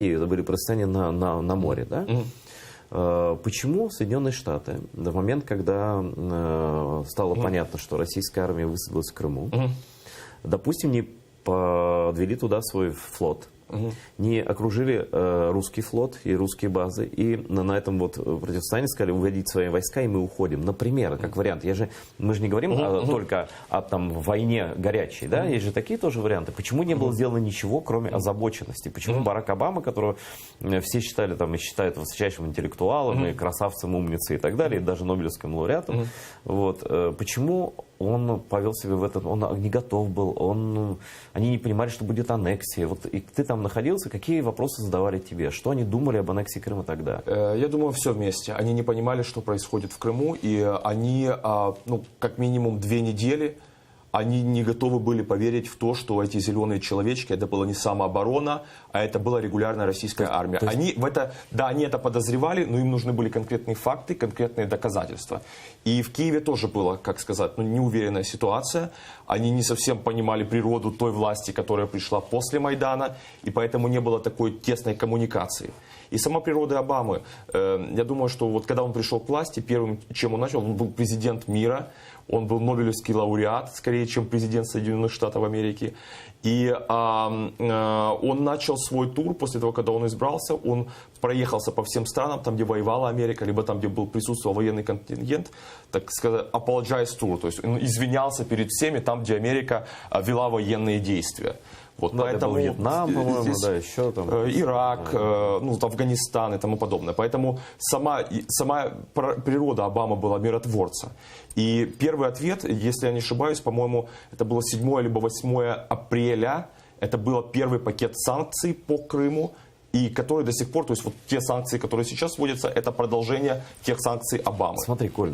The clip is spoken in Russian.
И это были противостояния на море, да? Почему Соединенные Штаты в момент, когда стало понятно, что российская армия высадилась в Крыму, допустим, не подвели туда свой флот, не окружили русский флот и русские базы, и на этом вот противостоянии сказали уводить свои войска, и мы уходим. Например, как вариант. Мы же не говорим только о там, войне горячей, да? Есть же такие тоже варианты. Почему не было сделано ничего, кроме озабоченности? Почему Барак Обама, которого все считали там, и считают высочайшим интеллектуалом, и красавцем, умницей и так далее, и даже Нобелевским лауреатом, вот, почему он повел себя в этот, он не готов был, они не понимали, что будет аннексия. Вот, и ты там находился, какие вопросы задавали тебе? Что они думали об аннексии Крыма тогда? Я думаю, все вместе. Они не понимали, что происходит в Крыму, и они, ну, как минимум 2 недели, они не готовы были поверить в то, что эти зеленые человечки, это была не самооборона, а это была регулярная российская армия. Они это подозревали, но им нужны были конкретные факты, конкретные доказательства. И в Киеве тоже была, как сказать, неуверенная ситуация. Они не совсем понимали природу той власти, которая пришла после Майдана, и поэтому не было такой тесной коммуникации. И сама природа Обамы, я думаю, что вот когда он пришел к власти, первым, чем он начал, он был президент мира, он был Нобелевский лауреат, скорее, чем президент Соединенных Штатов Америки. И он начал свой тур после того, когда он избрался, он проехался по всем странам, там, где воевала Америка, либо там, где присутствовал военный контингент, так сказать, apologize tour, то есть он извинялся перед всеми там, где Америка вела военные действия. Вот, да, поэтому это был Вьетнам, по-моему, да, еще там. Ирак, Афганистан и тому подобное. Поэтому сама природа Обамы была миротворца. И первый ответ, если я не ошибаюсь, по-моему, это было 7 либо 8 апреля, это был первый пакет санкций по Крыму, и который до сих пор, то есть вот те санкции, которые сейчас вводятся, это продолжение тех санкций Обамы. Смотри, Коль.